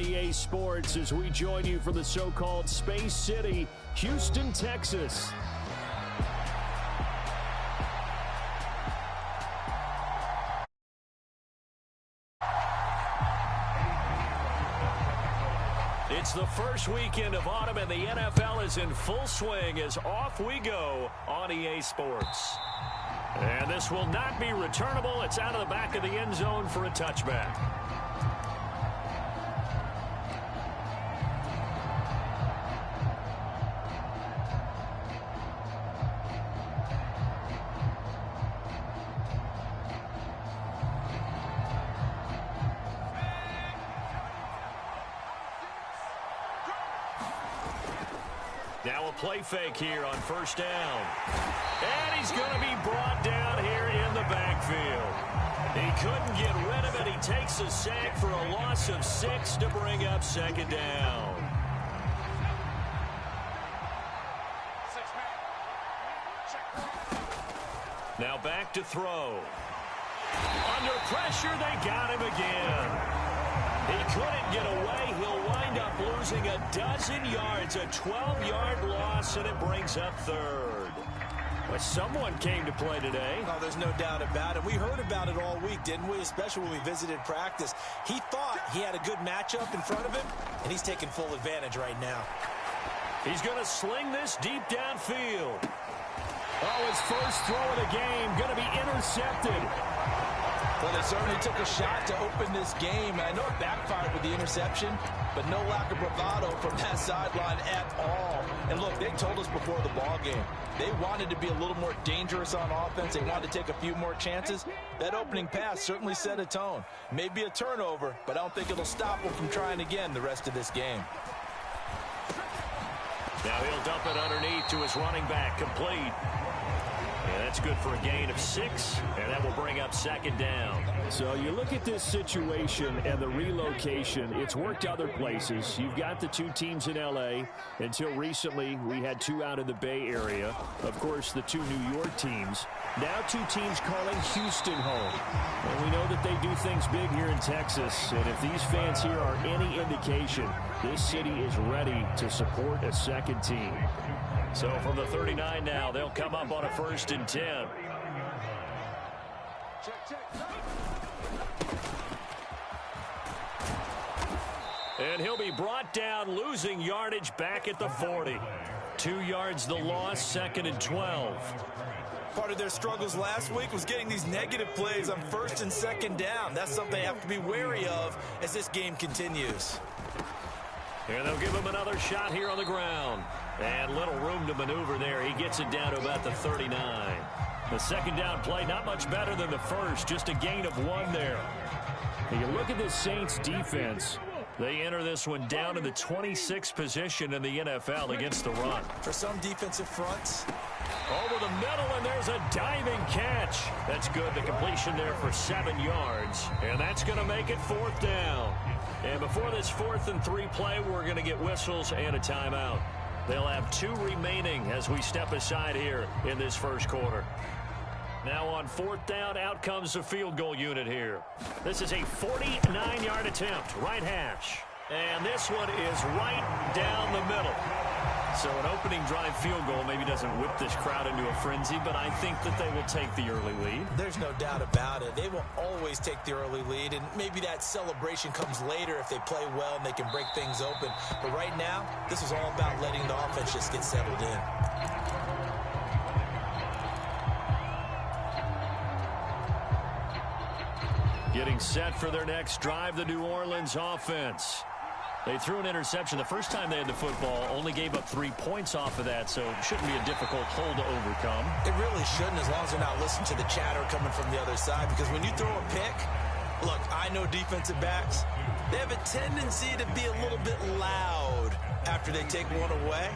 EA Sports as we join you from the so-called Space City, Houston, Texas. It's the first weekend of autumn, and the NFL is in full swing as off we go on EA Sports. And this will not be returnable. It's out of the back of the end zone for a touchback. Now a play fake here on first down. And he's going to be brought down here in the backfield. He couldn't get rid of it. He takes a sack for a loss of 6 to bring up second down. Now back to throw. Under pressure, they got him again. He couldn't get away. He'll wind up losing a dozen yards, a 12-yard loss, and it brings up third. Well, someone came to play today. Oh, there's no doubt about it. We heard about it all week, didn't we? Especially when we visited practice. He thought he had a good matchup in front of him, and he's taking full advantage right now. He's going to sling this deep downfield. Oh, his first throw of the game going to be intercepted. Well, they certainly took a shot to open this game. And I know it backfired with the interception, but no lack of bravado from that sideline at all. And look, they told us before the ball game, they wanted to be a little more dangerous on offense. They wanted to take a few more chances. That opening pass certainly set a tone. Maybe a turnover, but I don't think it'll stop them from trying again the rest of this game. Now he'll dump it underneath to his running back, complete. And that's good for a gain of 6, and that will bring up second down. So you look at this situation and the relocation. It's worked other places. You've got the two teams in L.A. Until recently, we had 2 out of the Bay Area. Of course, the 2 New York teams. Now 2 teams calling Houston home. And we know that they do things big here in Texas. And if these fans here are any indication, this city is ready to support a second team. So from the 39 now, they'll come up on a 1st and 10. And he'll be brought down, losing yardage back at the 40. 2 yards the loss, 2nd and 12. Part of their struggles last week was getting these negative plays on 1st and 2nd down. That's something they have to be wary of as this game continues. And they'll give him another shot here on the ground. And little room to maneuver there. He gets it down to about the 39. The second down play, not much better than the first. Just a gain of 1 there. And you look at this Saints defense. They enter this one down in the 26th position in the NFL against the run. For some defensive fronts. Over the middle, and there's a diving catch. That's good. The completion there for 7 yards. And that's going to make it 4th down. And before this 4th and 3 play, we're going to get whistles and a timeout. They'll have 2 remaining as we step aside here in this first quarter. Now on 4th down, out comes the field goal unit here. This is a 49-yard attempt, right hash. And this one is right down the middle. So an opening drive field goal maybe doesn't whip this crowd into a frenzy, but I think that they will take the early lead. There's no doubt about it. They will always take the early lead, and maybe that celebration comes later if they play well and they can break things open. But right now, this is all about letting the offense just get settled in. Getting set for their next drive, the New Orleans offense. They threw an interception the first time they had the football, only gave up 3 points off of that, so it shouldn't be a difficult hole to overcome. It really shouldn't, as long as they're not listening to the chatter coming from the other side, because when you throw a pick, look, I know defensive backs, they have a tendency to be a little bit loud after they take one away,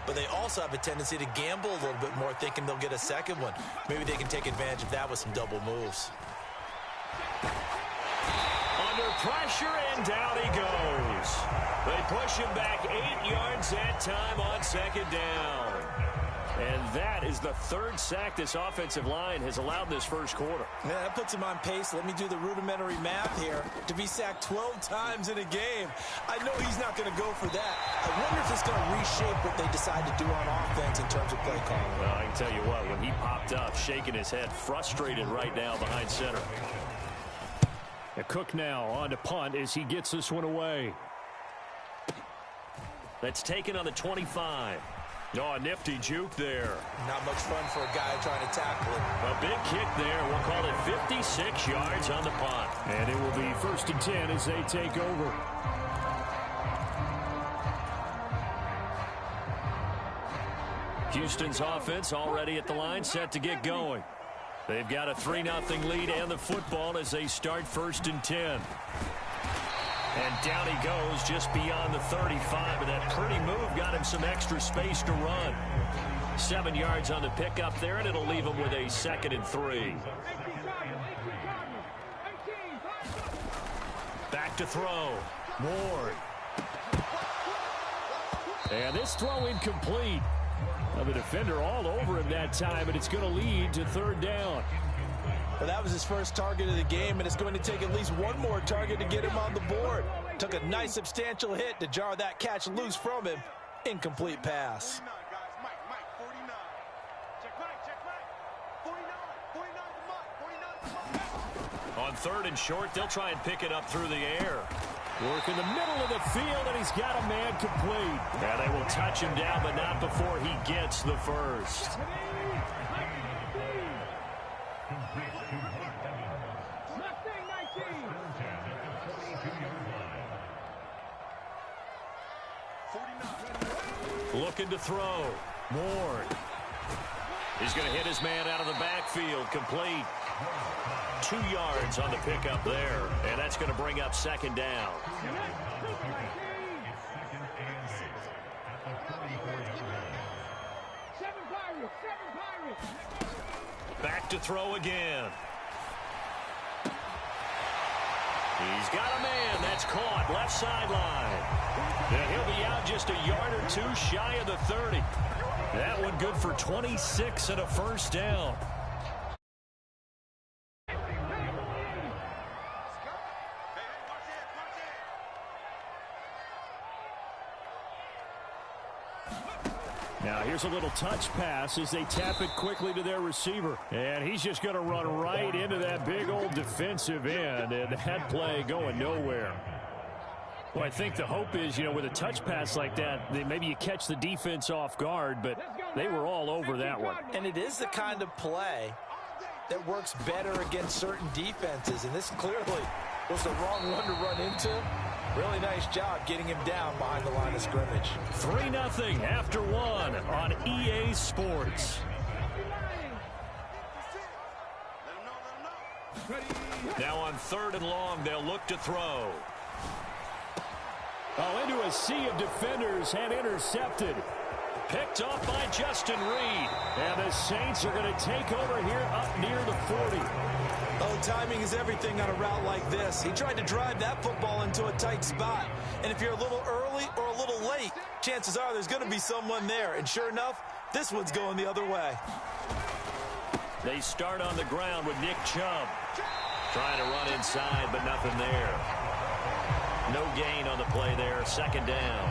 but they also have a tendency to gamble a little bit more, thinking they'll get a second one. Maybe they can take advantage of that with some double moves. Under pressure, and down he goes. They push him back 8 yards that time on 2nd down. And that is the third sack this offensive line has allowed this first quarter. Yeah, that puts him on pace. Let me do the rudimentary math here. To be sacked 12 times in a game, I know he's not going to go for that. I wonder if it's going to reshape what they decide to do on offense in terms of play calling. Well, I can tell you what, when he popped up, shaking his head, frustrated right now behind center. Cook now on to punt as he gets this one away. That's taken on the 25. Oh, a nifty juke there. Not much fun for a guy trying to tackle it. A big kick there. We'll call it 56 yards on the punt. And it will be 1st and 10 as they take over. Houston's offense already at the line, set to get going. They've got a 3-0 lead and the football as they start 1st and 10. And down he goes just beyond the 35. And that pretty move got him some extra space to run. 7 yards on the pickup there, and it'll leave him with a 2nd and 3. Back to throw. Ward. And this throw incomplete. Now the defender all over him that time, and it's going to lead to 3rd down. Well, that was his first target of the game, and it's going to take at least one more target to get him on the board. Took a nice substantial hit to jar that catch loose from him. Incomplete pass. On 3rd and short, they'll try and pick it up through the air. Work in the middle of the field, and he's got a man complete. Yeah, they will touch him down, but not before he gets the first. Looking to throw. Ward. He's going to hit his man out of the backfield. Complete. 2 yards on the pickup there. And that's going to bring up 2nd down. Back to throw again. He's got a man. That's caught. Left sideline. And he'll be out just a yard or two shy of the 30. That one good for 26 and a 1st down. Now here's a little touch pass as they tap it quickly to their receiver. And he's just going to run right into that big old defensive end. And that play going nowhere. Well, I think the hope is, with a touch pass like that, maybe you catch the defense off guard, but they were all over that one. And it is the kind of play that works better against certain defenses. And this clearly was the wrong one to run into. Really nice job getting him down behind the line of scrimmage. 3-0 after 1 on EA Sports. Now on 3rd and long, they'll look to throw. Oh, into a sea of defenders and intercepted. Picked off by Justin Reed. And the Saints are going to take over here up near the 40. Oh, timing is everything on a route like this. He tried to drive that football into a tight spot. And if you're a little early or a little late, chances are there's going to be someone there. And sure enough, this one's going the other way. They start on the ground with Nick Chubb. Trying to run inside, but nothing there. No gain on the play there. 2nd down.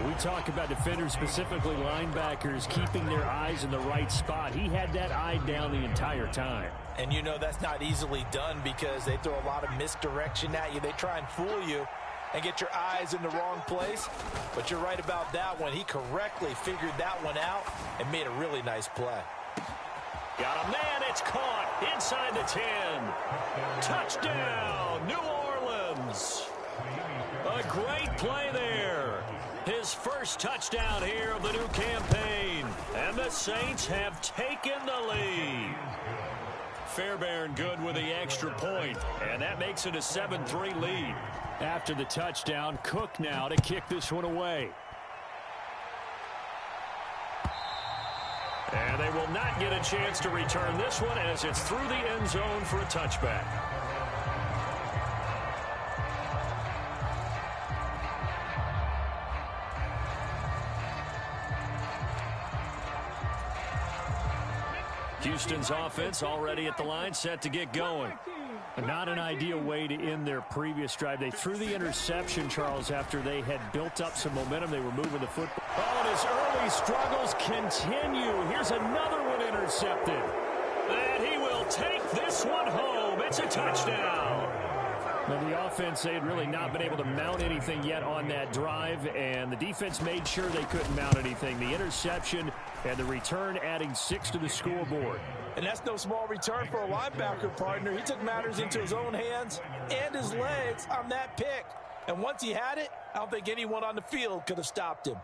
We talk about defenders, specifically linebackers, keeping their eyes in the right spot. He had that eye down the entire time. And that's not easily done because they throw a lot of misdirection at you. They try and fool you and get your eyes in the wrong place. But you're right about that one. He correctly figured that one out and made a really nice play. Got a man. It's caught inside the 10. Touchdown, New Orleans. A great play there. His first touchdown here of the new campaign. And the Saints have taken the lead. Fairbairn good with the extra point. And that makes it a 7-3 lead. After the touchdown, Cook now to kick this one away. And they will not get a chance to return this one as it's through the end zone for a touchback. Houston's offense already at the line, set to get going. Not an ideal way to end their previous drive. They threw the interception, Charles, after they had built up some momentum. They were moving the football. Oh, and his early struggles continue. Here's another one intercepted. And he will take this one home. It's a touchdown. Now, the offense, they had really not been able to mount anything yet on that drive, and the defense made sure they couldn't mount anything. The interception and the return adding 6 to the scoreboard. And that's no small return for a linebacker, partner. He took matters into his own hands and his legs on that pick. And once he had it, I don't think anyone on the field could have stopped him.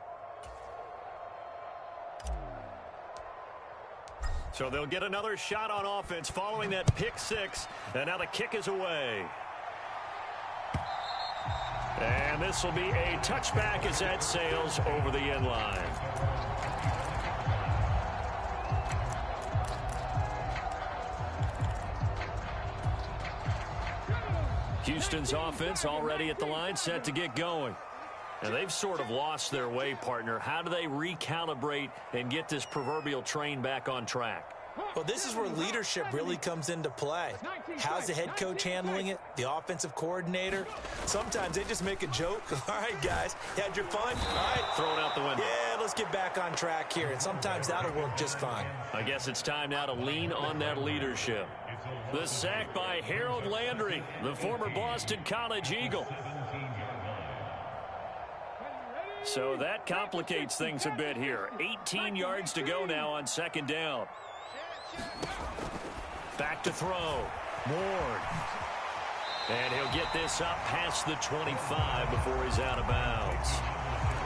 So they'll get another shot on offense following that pick 6. And now the kick is away. And this will be a touchback as that sails over the end line. Houston's offense already at the line, set to get going. And they've sort of lost their way, partner. How do they recalibrate and get this proverbial train back on track? Well, this is where leadership really comes into play. How's the head coach handling it? The offensive coordinator? Sometimes they just make a joke. All right, guys, you had your fun? All right. Thrown out the window. Yeah, let's get back on track here. And sometimes that'll work just fine. I guess it's time now to lean on that leadership. The sack by Harold Landry, the former Boston College Eagle. So that complicates things a bit here. 18 yards to go now on second down. Back to throw. Ward. And he'll get this up past the 25 before he's out of bounds.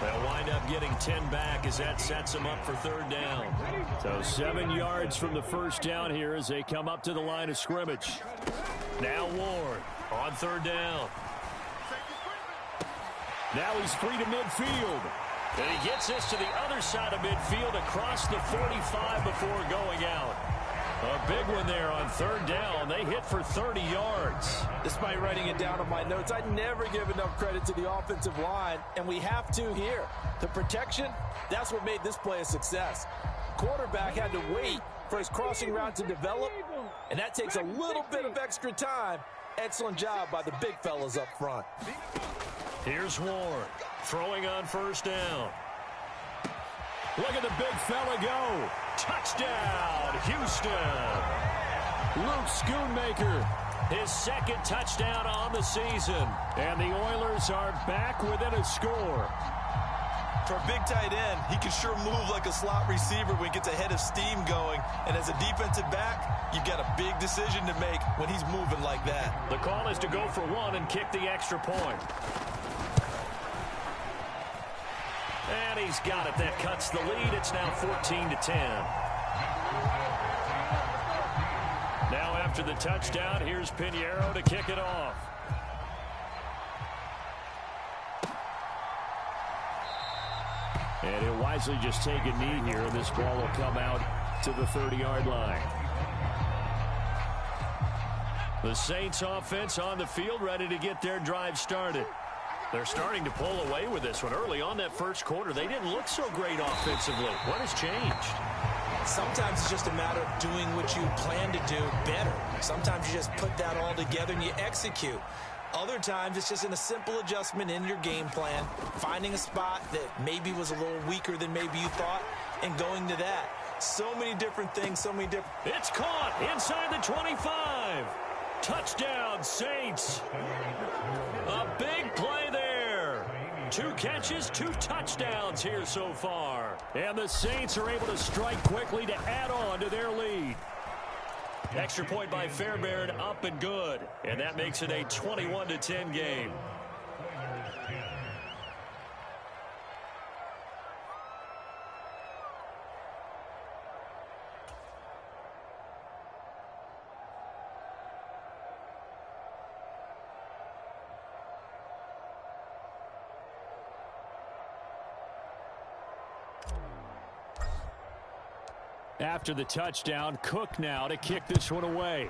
They'll wind up getting 10 back as that sets them up for third down. So 7 yards from the first down here as they come up to the line of scrimmage. Now Ward on third down. Now he's free to midfield. And he gets this to the other side of midfield across the 45 before going out. A big one there on third down. They hit for 30 yards. Despite writing it down on my notes, I never give enough credit to the offensive line, and we have to here. The protection, that's what made this play a success. Quarterback had to wait for his crossing route to develop, and that takes a little bit of extra time. Excellent job by the big fellas up front. Here's Ward throwing on first down. Look at the big fella go. Touchdown, Houston. Luke Schoonmaker, his second touchdown on the season. And the Oilers are back within a score. For a big tight end, he can sure move like a slot receiver when he gets a head of steam going. And as a defensive back, you've got a big decision to make when he's moving like that. The call is to go for one and kick the extra point. And he's got it. That cuts the lead. It's now 14-10. Now after the touchdown, here's Pinheiro to kick it off. And he'll wisely just take a knee here, and this ball will come out to the 30-yard line. The Saints offense on the field, ready to get their drive started. They're starting to pull away with this one. Early on that first quarter, they didn't look so great offensively. What has changed? Sometimes it's just a matter of doing what you plan to do better. Sometimes you just put that all together and you execute. Other times it's just in a simple adjustment in your game plan, finding a spot that maybe was a little weaker than maybe you thought, and going to that. So many different things, so many different... It's caught inside the 25. Touchdown, Saints. A big play there. 2 catches, 2 touchdowns here so far. And the Saints are able to strike quickly to add on to their lead. Extra point by Fairbairn, up and good. And that makes it a 21-10 game. After the touchdown, Cook now to kick this one away.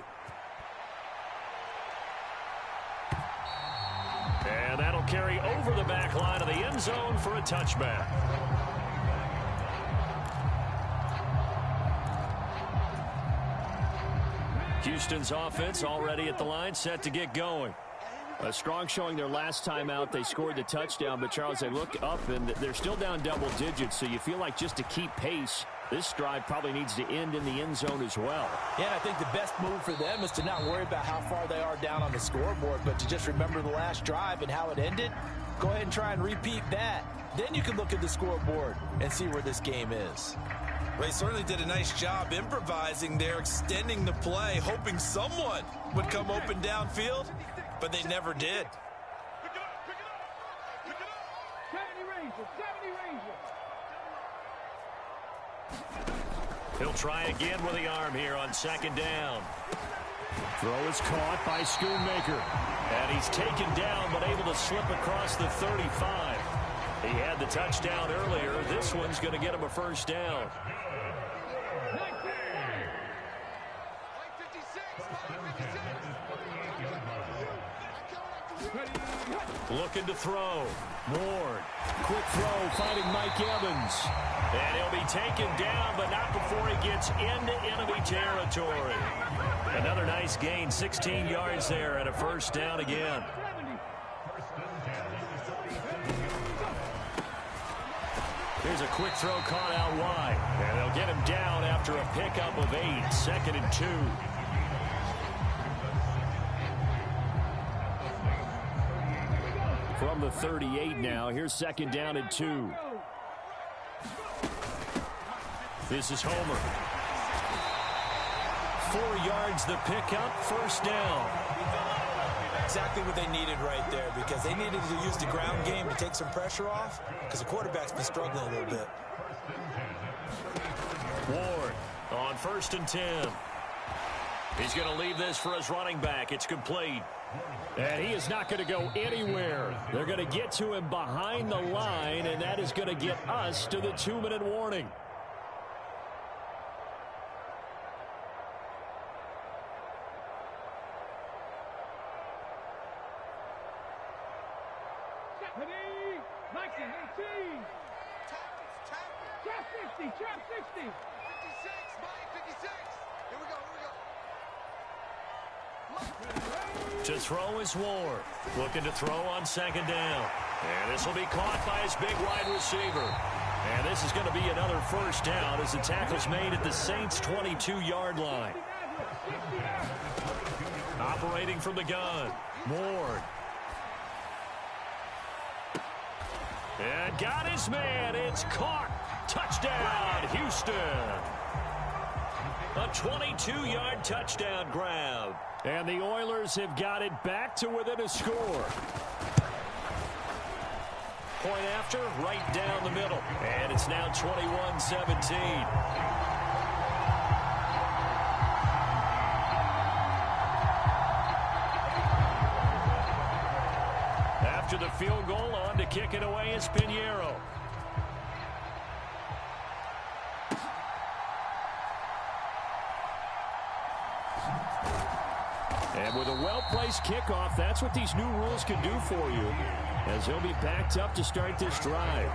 And that'll carry over the back line of the end zone for a touchback. Houston's offense already at the line, set to get going. A strong showing their last time out. They scored the touchdown, but, Charles, they look up, and they're still down double digits, so you feel like just to keep pace, this drive probably needs to end in the end zone as well. Yeah, and I think the best move for them is to not worry about how far they are down on the scoreboard, but to just remember the last drive and how it ended. Go ahead and try and repeat that. Then you can look at the scoreboard and see where this game is. They certainly did a nice job improvising there, extending the play, hoping someone would come open downfield, but they never did. He'll try again with the arm here on second down. Throw is caught by Schoonmaker. And he's taken down, but able to slip across the 35. He had the touchdown earlier. This one's going to get him a first down. Looking to throw. Ward. Quick throw, finding Mike Evans. And he'll be taken down, but not before he gets into enemy territory. Another nice gain, 16 yards there, and a first down again. Here's a quick throw caught out wide. And they'll get him down after a pickup of 8, 2nd and 2. From the 38 now, here's 2nd down and 2. This is Homer. 4 yards the pickup, first down. Exactly what they needed right there, because they needed to use the ground game to take some pressure off, because the quarterback's been struggling a little bit. Ward on 1st and 10. He's going to leave this for his running back. It's complete. And he is not going to go anywhere. They're going to get to him behind the line, and that is going to get us to the 2-minute warning. Trap 60. 56, Mike, 56. Here we go. To throw is Ward. Looking to throw on 2nd down. And this will be caught by his big wide receiver. And this is going to be another first down as the tackle's made at the Saints' 22-yard line. Operating from the gun, Ward. And got his man. It's caught. Touchdown, Houston. A 22-yard touchdown grab. And the Oilers have got it back to within a score. Point after, right down the middle. And it's now 21-17. After the field goal, on to kick it away is Pinheiro. And with a well-placed kickoff, that's what these new rules can do for you, as he'll be backed up to start this drive.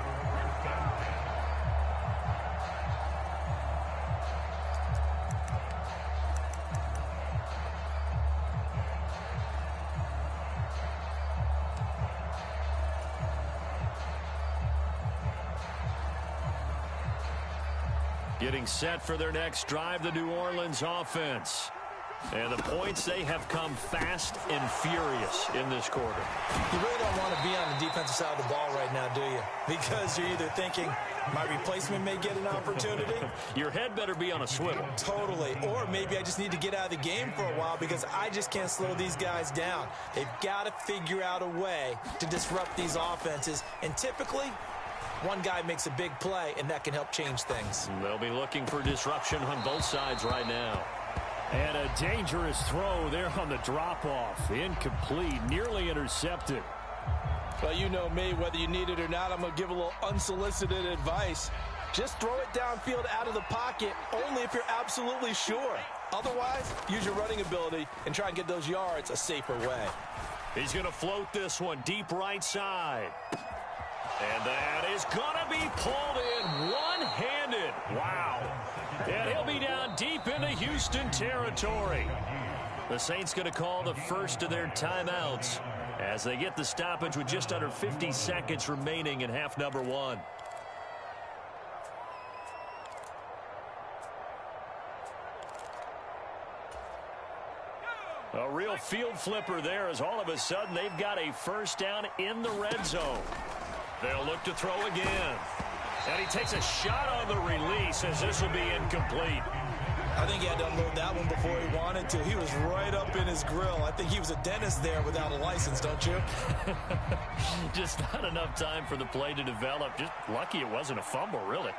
Getting set for their next drive, the New Orleans offense. And the points, they have come fast and furious in this quarter. You really don't want to be on the defensive side of the ball right now, do you? Because you're either thinking, my replacement may get an opportunity. Your head better be on a swivel. Totally. Or maybe I just need to get out of the game for a while because I just can't slow these guys down. They've got to figure out a way to disrupt these offenses. And typically, one guy makes a big play, and that can help change things. They'll be looking for disruption on both sides right now. And a dangerous throw there on the drop-off. Incomplete, nearly intercepted. Well, you know me, whether you need it or not, I'm going to give a little unsolicited advice. Just throw it downfield out of the pocket, only if you're absolutely sure. Otherwise, use your running ability and try and get those yards a safer way. He's going to float this one deep right side. And that is going to be pulled in one-handed. Wow. And he'll be down deep into Houston. Houston territory. The Saints going to call the first of their timeouts as they get the stoppage with just under 50 seconds remaining in half number one. A real field flipper there as all of a sudden they've got a first down in the red zone. They'll look to throw again. And he takes a shot on the release as this will be incomplete. I think he had to unload that one before he wanted to. He was right up in his grill. I think he was a dentist there without a license, don't you? Just not enough time for the play to develop. Just lucky it wasn't a fumble, really.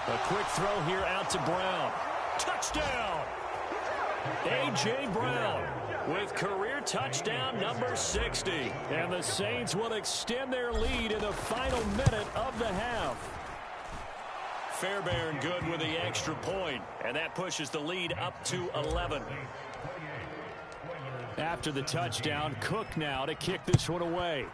A quick throw here out to Brown. Touchdown! A.J. Brown with career touchdown number 60. And the Saints will extend their lead in the final minute of the half. Fairbairn good with the extra point, and that pushes the lead up to 11. After the touchdown, Cook now to kick this one away.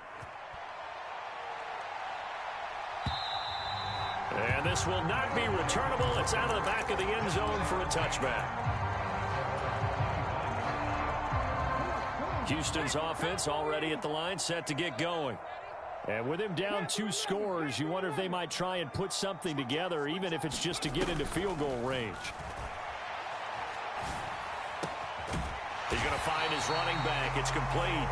And this will not be returnable. It's out of the back of the end zone for a touchback. Houston's offense already at the line, set to get going. And with him down 2 scores, you wonder if they might try and put something together, even if it's just to get into field goal range. He's going to find his running back. It's complete.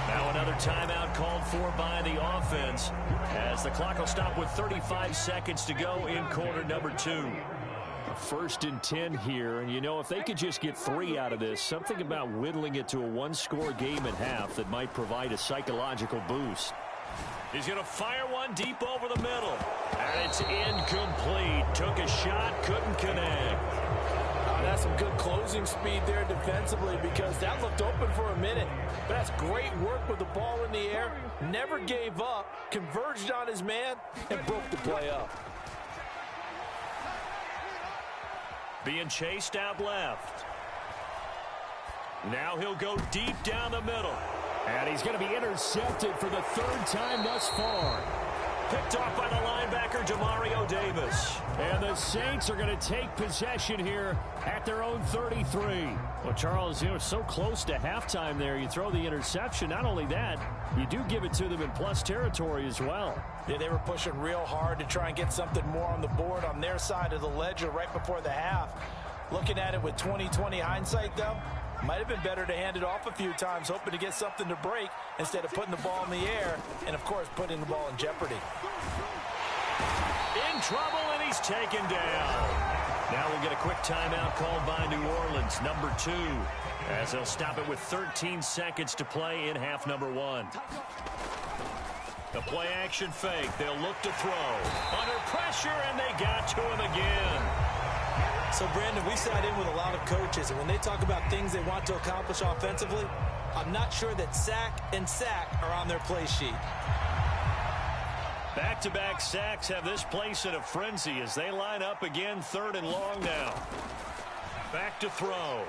Now another timeout called for by the offense as the clock will stop with 35 seconds to go in quarter number 2. First and 10 here, and you know, if they could just get 3 out of this, something about whittling it to a 1-score game at half that might provide a psychological boost. He's going to fire one deep over the middle, and it's incomplete. Took a shot, couldn't connect. That's some good closing speed there defensively because that looked open for a minute. But that's great work with the ball in the air. Never gave up, converged on his man, and broke the play up. Being chased out left. Now he'll go deep down the middle. And he's going to be intercepted for the 3rd time thus far. Picked off by the linebacker, Demario Davis. And the Saints are going to take possession here at their own 33. Well, Charles, you know, so close to halftime there. You throw the interception. Not only that, you do give it to them in plus territory as well. Yeah, they were pushing real hard to try and get something more on the board on their side of the ledger right before the half. Looking at it with 20/20 hindsight, though, might have been better to hand it off a few times, hoping to get something to break instead of putting the ball in the air and, of course, putting the ball in jeopardy. In trouble, and he's taken down. Now we'll get a quick timeout called by New Orleans, number 2, as they'll stop it with 13 seconds to play in half number 1. The play-action fake. They'll look to throw. Under pressure, and they got to him again. So, Brandon, we sat in with a lot of coaches, and when they talk about things they want to accomplish offensively, I'm not sure that sack and sack are on their play sheet. Back-to-back sacks have this place in a frenzy as they line up again, 3rd and long now. Back to throw.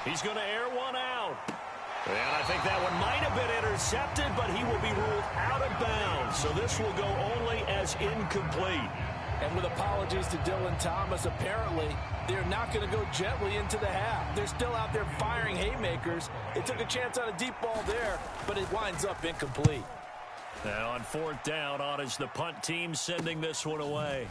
He's going to air one out. And I think that one might have been intercepted, but he will be ruled out of bounds. So this will go only as incomplete. And with apologies to Dylan Thomas, apparently they're not going to go gently into the half. They're still out there firing haymakers. They took a chance on a deep ball there, but it winds up incomplete. Now on 4th down, on is the punt team sending this one away.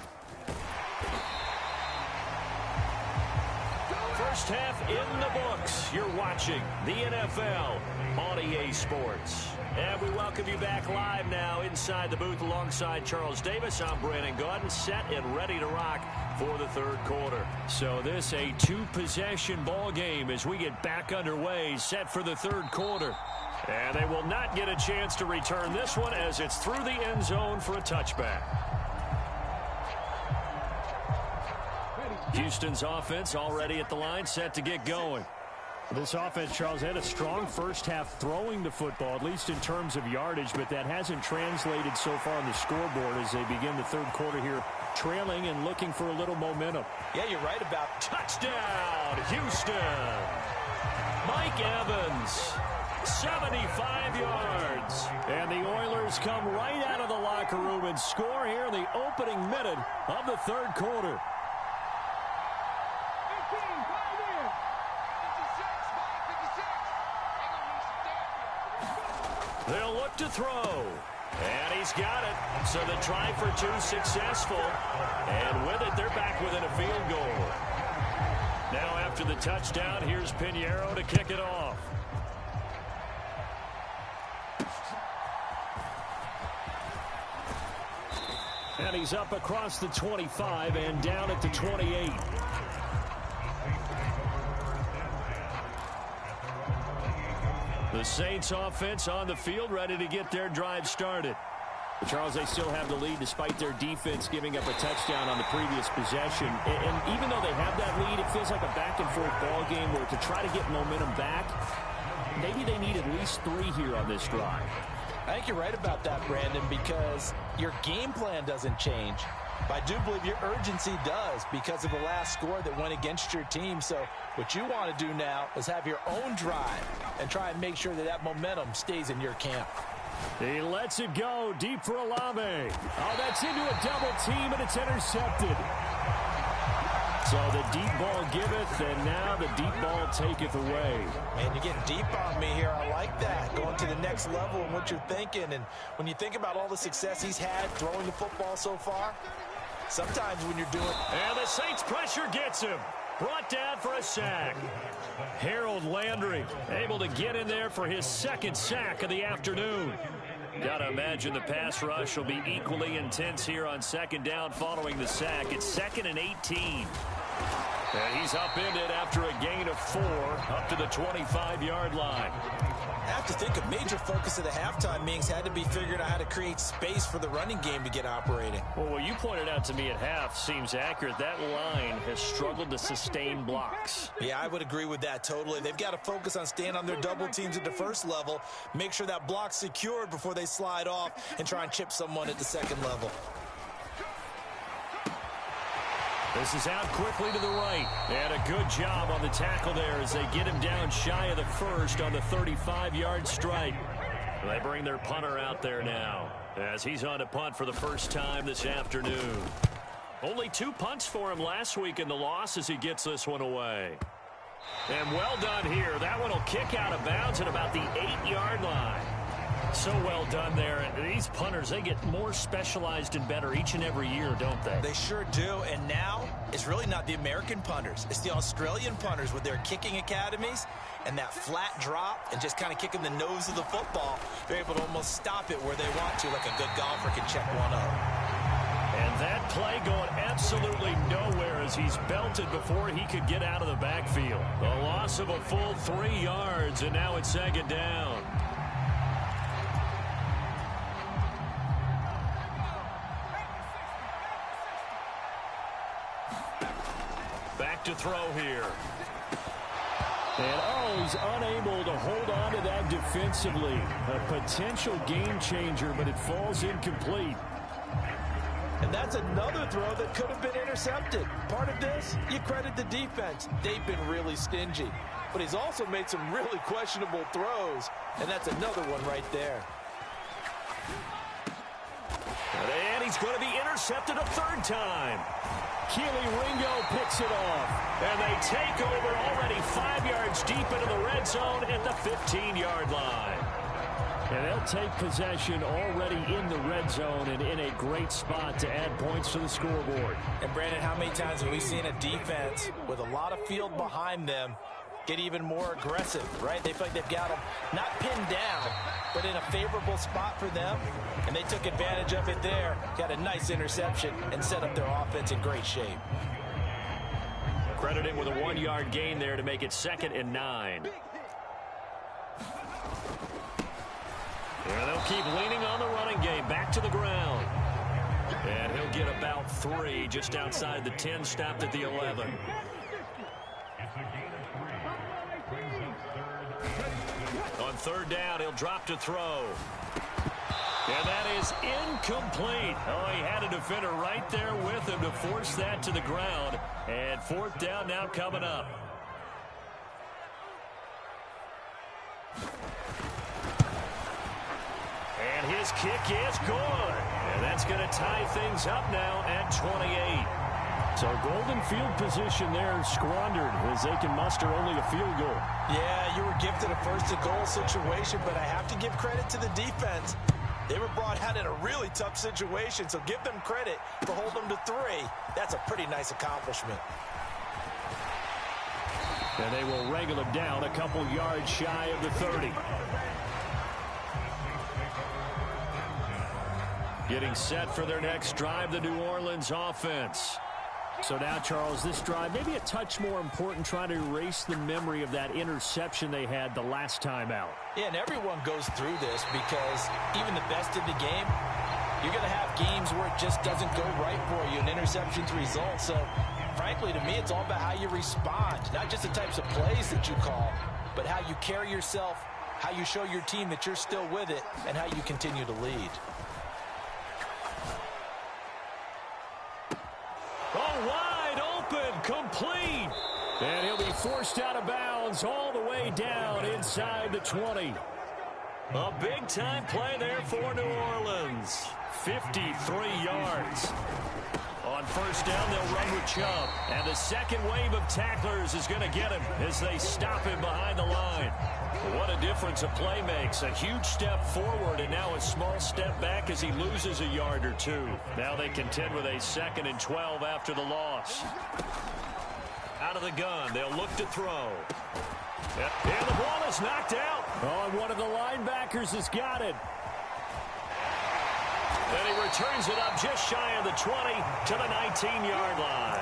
First half in the books. You're watching the NFL on EA Sports. And we welcome you back live now inside the booth alongside Charles Davis. I'm Brandon Gaudin, set and ready to rock for the 3rd quarter. So this a 2-possession ball game as we get back underway, set for the 3rd quarter. And they will not get a chance to return this one as it's through the end zone for a touchback. Houston's offense already at the line, set to get going. This offense, Charles, had a strong first half throwing the football, at least in terms of yardage, but that hasn't translated so far on the scoreboard as they begin the 3rd quarter here, trailing and looking for a little momentum. Yeah, you're right about touchdown, Houston. Mike Evans, 75 yards. And the Oilers come right out of the locker locker room and score here in the opening minute of the third quarter. 18, 5 in. 56, 56. They'll look to throw. And he's got it. So the try for two successful. And with it, they're back within a field goal. Now after the touchdown, here's Pinheiro to kick it off. And he's up across the 25 and down at the 28. The Saints offense on the field, ready to get their drive started. Charles, they still have the lead despite their defense giving up a touchdown on the previous possession. And even though they have that lead, it feels like a back-and-forth ball game where to try to get momentum back, maybe they need at least 3 here on this drive. I think you're right about that, Brandon, because your game plan doesn't change. But I do believe your urgency does because of the last score that went against your team. So what you want to do now is have your own drive and try and make sure that that momentum stays in your camp. He lets it go deep for Olave. Oh, that's into a double team, and it's intercepted. So the deep ball giveth, and now the deep ball taketh away. Man, you're getting deep on me here. I like that. Going to the next level and what you're thinking. And when you think about all the success he's had throwing the football so far, sometimes when you're doing... And the Saints pressure gets him. Brought down for a sack. Harold Landry able to get in there for his second sack of the afternoon. Gotta imagine the pass rush will be equally intense here on second down following the sack. It's 2nd and 18. And he's upended after a gain of 4 up to the 25-yard line. I have to think a major focus of the halftime meetings had to be figuring out how to create space for the running game to get operating. Well, what you pointed out to me at half seems accurate. That line has struggled to sustain blocks. Yeah, I would agree with that totally. They've got to focus on staying on their double teams at the first level, make sure that block's secured before they slide off and try and chip someone at the second level. This is out quickly to the right. And a good job on the tackle there as they get him down shy of the first on the 35-yard strike. They bring their punter out there now as he's on to punt for the first time this afternoon. Only 2 punts for him last week in the loss as he gets this one away. And well done here. That one will kick out of bounds at about the 8-yard line. So well done there. And these punters, they get more specialized and better each and every year, don't they? They sure do. And now it's really not the American punters. It's the Australian punters with their kicking academies and that flat drop and just kind of kicking the nose of the football. They're able to almost stop it where they want to, like a good golfer can check one up. And that play going absolutely nowhere as he's belted before he could get out of the backfield. The loss of a full 3 yards, and now it's 2nd down. Back to throw here. And he's unable to hold on to that defensively. A potential game changer, but it falls incomplete. And that's another throw that could have been intercepted. Part of this, you credit the defense. They've been really stingy. But he's also made some really questionable throws. And that's another one right there. And he's going to be intercepted a 3rd time. Keely Ringo picks it off. And they take over already 5 yards deep into the red zone at the 15-yard line. And they'll take possession already in the red zone and in a great spot to add points to the scoreboard. And Brandon, how many times have we seen a defense with a lot of field behind them get even more aggressive, right? They feel like they've got them not pinned down, but in a favorable spot for them. And they took advantage of it there, got a nice interception, and set up their offense in great shape. Credited with a 1-yard gain there to make it 2nd and 9. And they'll keep leaning on the running game. Back to the ground. And he'll get about 3 just outside the 10, stopped at the 11. On 3rd down, he'll drop to throw. And that is incomplete. Oh, he had a defender right there with him to force that to the ground. And 4th down now coming up. And His kick is good. And that's going to tie things up now at 28. So golden field position there squandered as they can muster only a field goal. Yeah, you were gifted a first-and-goal situation, but I have to give credit to the defense. They were brought out in a really tough situation, so give them credit for holding them to 3. That's a pretty nice accomplishment. And they will wrangle him down a couple yards shy of the 30. Getting set for their next drive, the New Orleans offense. So now, Charles, this drive, maybe a touch more important, trying to erase the memory of that interception they had the last time out. Yeah, and everyone goes through this because even the best in the game, you're going to have games where it just doesn't go right for you, and interceptions result. So, frankly, to me, it's all about how you respond, not just the types of plays that you call, but how you carry yourself, how you show your team that you're still with it, and how you continue to lead. Oh, wide open, complete. And he'll be forced out of bounds all the way down inside the 20. A big-time play there for New Orleans. 53 yards. On first down, they'll run with Chubb. And the second wave of tacklers is going to get him as they stop him behind the line. What a difference a play makes. A huge step forward and now a small step back as he loses a yard or 2. Now they contend with a 2nd and 12 after the loss. Out of the gun, they'll look to throw. And the ball is knocked out. Oh, and one of the linebackers has got it. And he returns it up just shy of the 20 to the 19-yard line.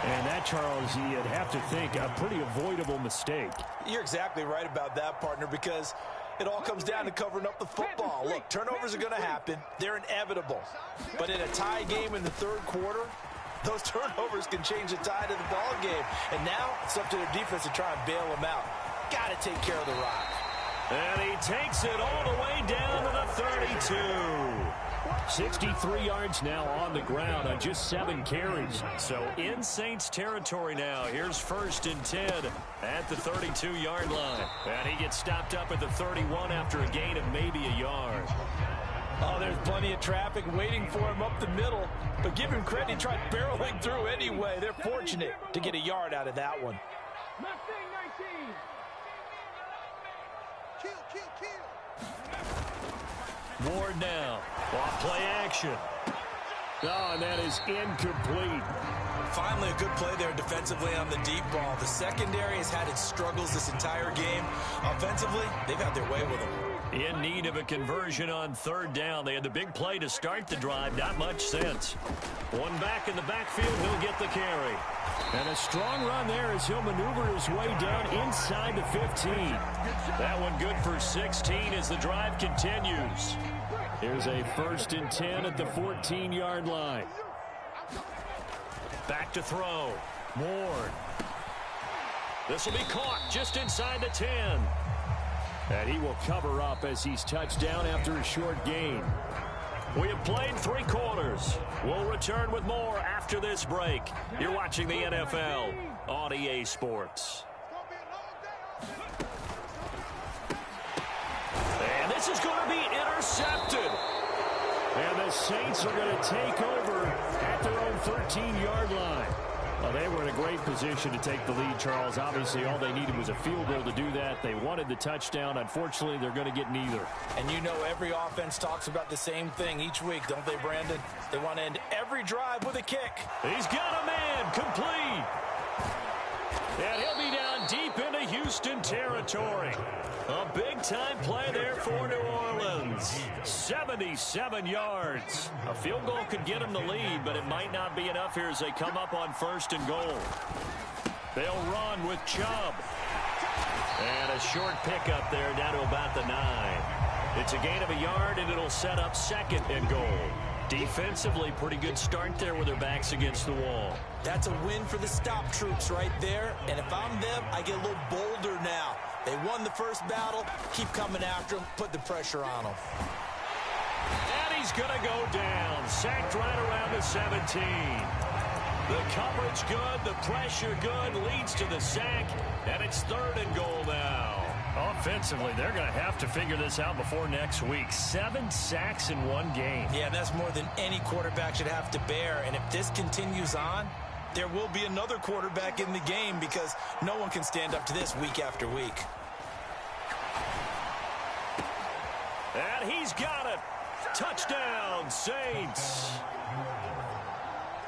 And that, Charles, you'd have to think a pretty avoidable mistake. You're exactly right about that, partner, because it all comes down to covering up the football. Look, turnovers are going to happen. They're inevitable. But in a tie game in the third quarter, those turnovers can change the tide of the ball game. And now it's up to their defense to try and bail them out. Got to take care of the rock. And he takes it all the way down to the 32. 63 yards now on the ground on just 7 carries. So in Saints territory now. Here's 1st and 10 at the 32-yard line. And he gets stopped up at the 31 after a gain of maybe a yard. Oh, there's plenty of traffic waiting for him up the middle. But give him credit, he tried barreling through anyway. They're fortunate to get a yard out of that one. Ward now. Off play action. Oh, and that is incomplete. Finally, a good play there defensively on the deep ball. The secondary has had its struggles this entire game. Offensively, they've had their way with them. In need of a conversion on 3rd down. They had the big play to start the drive. Not much sense. One back in the backfield. He'll get the carry. And a strong run there as he'll maneuver his way down inside the 15. That one good for 16 as the drive continues. Here's a 1st and 10 at the 14-yard line. Back to throw. Ward. This will be caught just inside the 10. And he will cover up as he's touched down after a short gain. We have played 3 quarters. We'll return with more after this break. You're watching the NFL on EA Sports. And this is going to be intercepted. And the Saints are going to take over at their own 13-yard line. Well, they were in a great position to take the lead, Charles. Obviously, all they needed was a field goal to do that. They wanted the touchdown. Unfortunately, they're going to get neither. And you know every offense talks about the same thing each week, don't they, Brandon? They want to end every drive with a kick. He's got a man complete. And he'll be down deep into Houston territory. A big-time play there for New Orleans. 77 yards. A field goal could get them the lead, but it might not be enough here as they come up on 1st and goal. They'll run with Chubb. And a short pickup there down to about the 9. It's a gain of a yard, and it'll set up 2nd and goal. Defensively, pretty good start there with their backs against the wall. That's a win for the stop troops right there. And if I'm them, I get a little bolder now. They won the first battle. Keep coming after them. Put the pressure on them. And he's going to go down. Sacked right around the 17. The coverage good. The pressure good. Leads to the sack. And it's 3rd and goal now. Offensively, they're going to have to figure this out before next week. 7 sacks in one game. Yeah, that's more than any quarterback should have to bear. And if this continues on, there will be another quarterback in the game because no one can stand up to this week after week. And he's got it. Touchdown, Saints.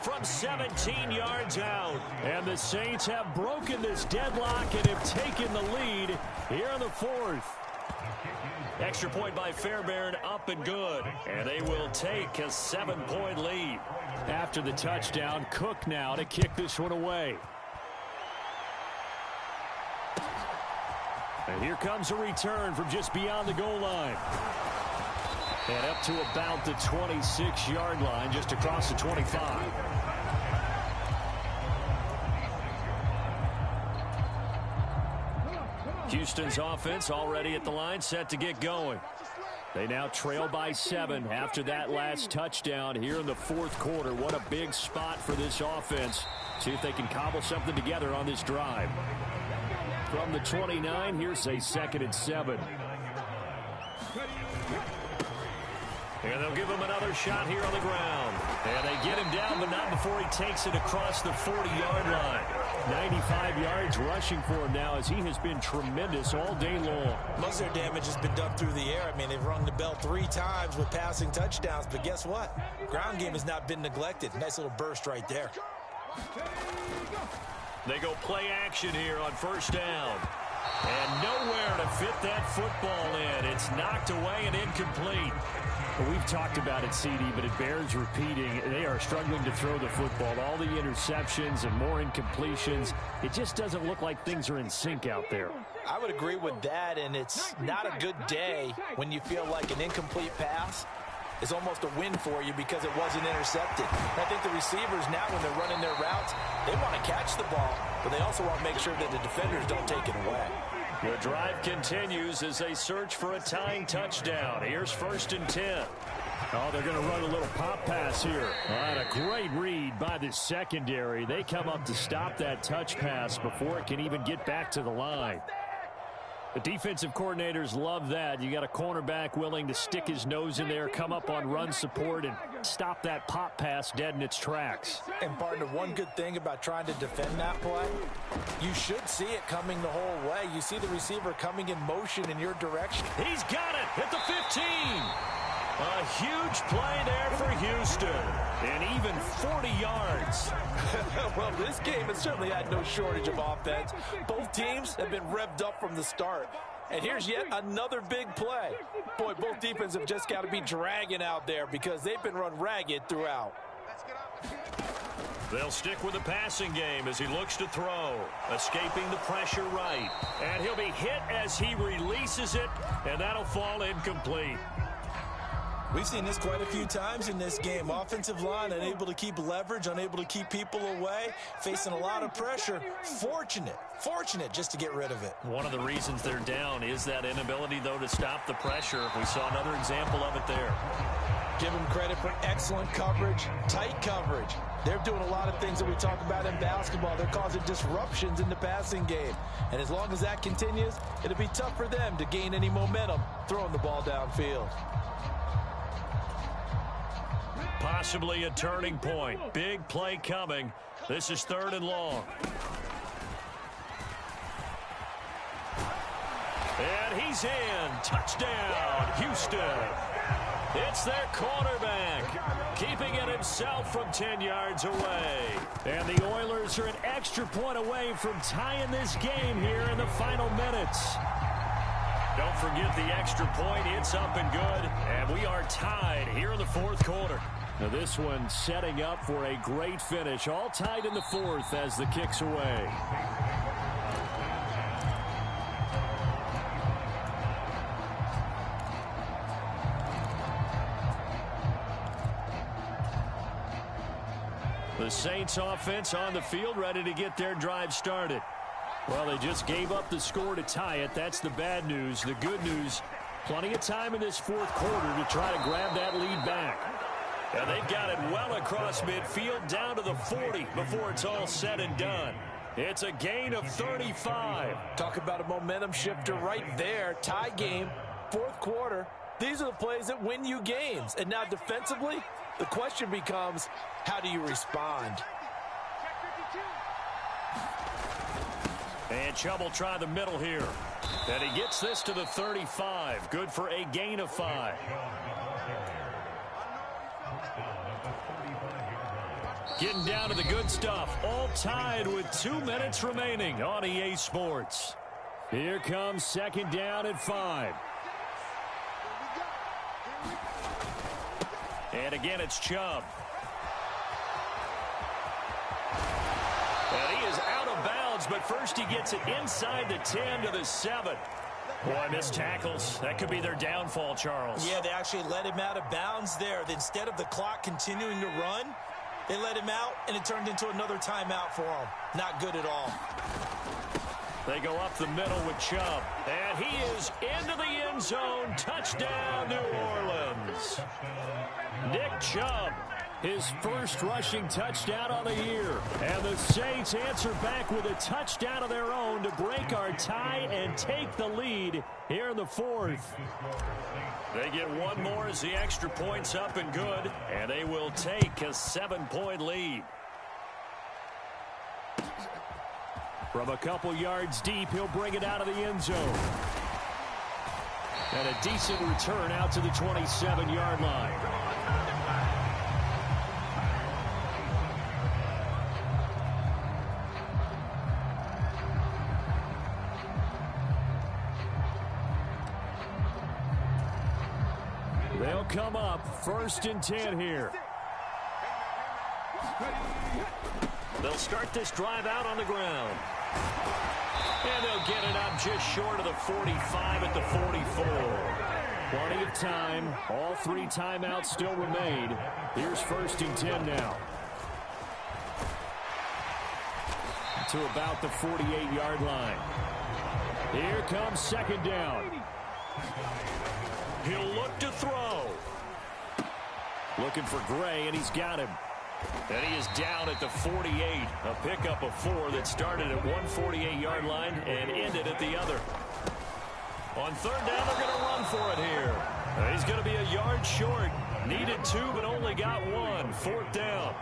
From 17 yards out. And the Saints have broken this deadlock and have taken the lead here in the 4th. Extra point by Fairbairn, up and good. And they will take a 7-point lead. After the touchdown, Cook now to kick this one away. And here comes a return from just beyond the goal line. And up to about the 26-yard line, just across the 25. Houston's offense already at the line, set to get going. They now trail by 7 after that last touchdown here in the 4th quarter. What a big spot for this offense. See if they can cobble something together on this drive. From the 29, here's a 2nd and 7. And they'll give him another shot here on the ground. And they get him down, but not before he takes it across the 40-yard line. 95 yards rushing for him now as he has been tremendous all day long. Most of their damage has been done through the air. I mean, they've rung the bell 3 times with passing touchdowns, but guess what? Ground game has not been neglected. Nice little burst right there. They go play action here on 1st down. And nowhere to fit that football in. It's knocked away and incomplete. Well, we've talked about it, CD, but it bears repeating. They are struggling to throw the football. All the interceptions and more incompletions. It just doesn't look like things are in sync out there. I would agree with that, and it's not a good day when you feel like an incomplete pass is almost a win for you because it wasn't intercepted. I think the receivers now, when they're running their routes, they want to catch the ball, but they also want to make sure that the defenders don't take it away. The drive continues as they search for a tying touchdown. Here's 1st and 10. Oh, they're going to run a little pop pass here. And a great read by the secondary. They come up to stop that touch pass before it can even get back to the line. The defensive coordinators love that. You got a cornerback willing to stick his nose in there, come up on run support, and stop that pop pass dead in its tracks. And partner, one good thing about trying to defend that play, you should see it coming the whole way. You see the receiver coming in motion in your direction. He's got it at the 15. A huge play there for Houston. And even 40 yards. Well, this game has certainly had no shortage of offense. Both teams have been revved up from the start. And here's yet another big play. Boy, both defenses have just got to be dragging out there because they've been run ragged throughout. They'll stick with the passing game as he looks to throw. Escaping the pressure right. And he'll be hit as he releases it. And that'll fall incomplete. We've seen this quite a few times in this game. Offensive line unable to keep leverage, unable to keep people away, facing a lot of pressure. Fortunate just to get rid of it. One of the reasons they're down is that inability, though, to stop the pressure. We saw another example of it there. Give them credit for excellent coverage, tight coverage. They're doing a lot of things that we talk about in basketball. They're causing disruptions in the passing game. And as long as that continues, it'll be tough for them to gain any momentum throwing the ball downfield. Possibly a turning point. Big play coming. This is 3rd and long. And he's in. Touchdown, Houston. It's their quarterback, keeping it himself from 10 yards away. And the Oilers are an extra point away from tying this game here in the final minutes. Don't forget the extra point. It's up and good. And we are tied here in the 4th quarter. Now this one setting up for a great finish. All tied in the 4th as the kick's away. The Saints offense on the field, ready to get their drive started. Well, they just gave up the score to tie it. That's the bad news. The good news, plenty of time in this 4th quarter to try to grab that lead back. And they've got it well across midfield down to the 40 before it's all said and done. It's a gain of 35. Talk about a momentum shifter right there. Tie game, fourth quarter. These are the plays that win you games. And now defensively, the question becomes, how do you respond? And Chubb will try the middle here. And he gets this to the 35. Good for a gain of 5. Getting down to the good stuff. All tied with 2 minutes remaining on EA Sports. Here comes second down at 5. And again, it's Chubb. And he is out of bounds, but first he gets it inside the 10 to the 7. Boy, missed tackles. That could be their downfall, Charles. Yeah, they actually let him out of bounds there. Instead of the clock continuing to run, they let him out, and it turned into another timeout for him. Not good at all. They go up the middle with Chubb. And he is into the end zone. Touchdown, New Orleans. Nick Chubb, his first rushing touchdown of the year. And the Saints answer back with a touchdown of their own to break our tie and take the lead here in the fourth. They get one more as the extra point's up and good. And they will take a 7-point lead. From a couple yards deep, he'll bring it out of the end zone. And a decent return out to the 27-yard line. They'll come up 1st and 10 here. They'll start this drive out on the ground. And they'll get it up just short of the 45 at the 44. Plenty of time. All 3 timeouts still remain. Here's 1st and 10 now. To about the 48-yard line. Here comes second down. He'll look to throw. Looking for Gray, and he's got him. And he is down at the 48. A pickup of 4 that started at one 48-yard line and ended at the other. On third down, they're going to run for it here. He's going to be a yard short. Needed 2, but only got 1. Fourth down.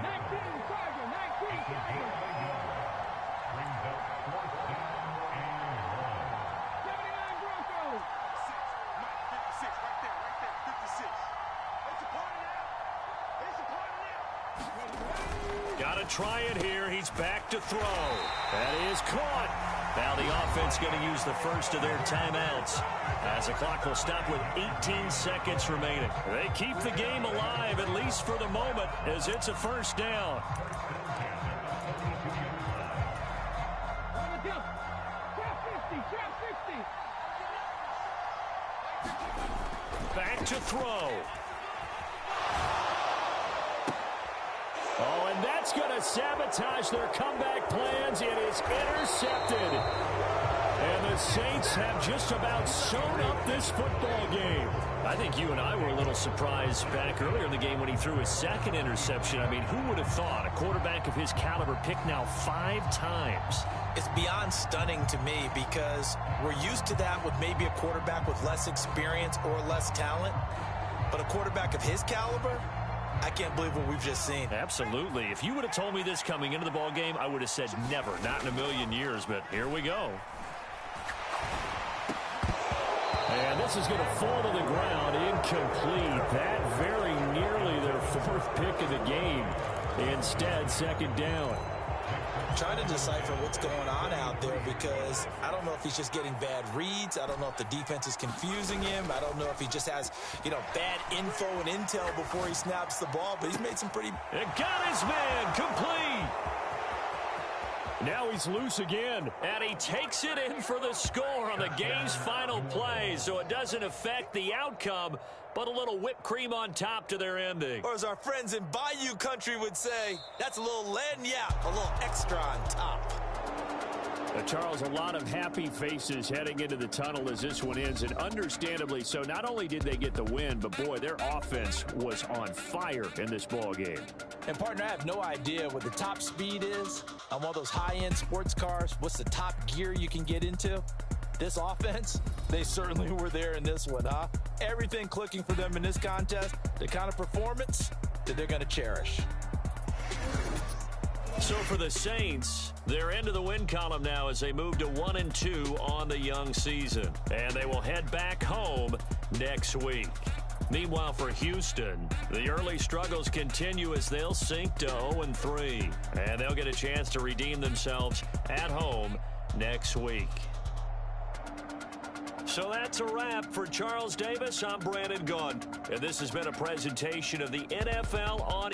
Got to try it here. He's back to throw. That is caught. Now the offense going to use the first of their timeouts as the clock will stop with 18 seconds remaining. They keep the game alive, at least for the moment, as it's a first down. Back to throw. Oh, and that's going to sabotage their comeback plans. It is intercepted. And the Saints have just about sewn up this football game. I think you and I were a little surprised back earlier in the game when he threw his second interception. I mean, who would have thought a quarterback of his caliber picked now 5 times? It's beyond stunning to me because we're used to that with maybe a quarterback with less experience or less talent. But a quarterback of his caliber, I can't believe what we've just seen. Absolutely. If you would have told me this coming into the ball game, I would have said never, not in a million years. But here we go. And this is going to fall to the ground, incomplete. That very nearly their 4th pick of the game. Instead, second down. Trying to decipher what's going on out there because I don't know if he's just getting bad reads. I don't know if the defense is confusing him. I don't know if he just has, bad info and intel before he snaps the ball. But he's made some pretty... It got his man complete. Now he's loose again, and he takes it in for the score on the game's final play, so it doesn't affect the outcome, but a little whipped cream on top to their ending. Or as our friends in Bayou country would say, that's a little lagniappe, a little extra on top. A Charles, a lot of happy faces heading into the tunnel as this one ends, and understandably so. Not only did they get the win, but, boy, their offense was on fire in this ball game. And, partner, I have no idea what the top speed is on one of those high-end sports cars. What's the top gear you can get into? This offense, they certainly were there in this one, huh? Everything clicking for them in this contest, the kind of performance that they're going to cherish. So for the Saints, they're into the win column now as they move to 1-2 on the young season. And they will head back home next week. Meanwhile, for Houston, the early struggles continue as they'll sink to 0-3. And they'll get a chance to redeem themselves at home next week. So that's a wrap for Charles Davis. I'm Brandon Gaudin. And this has been a presentation of the NFL on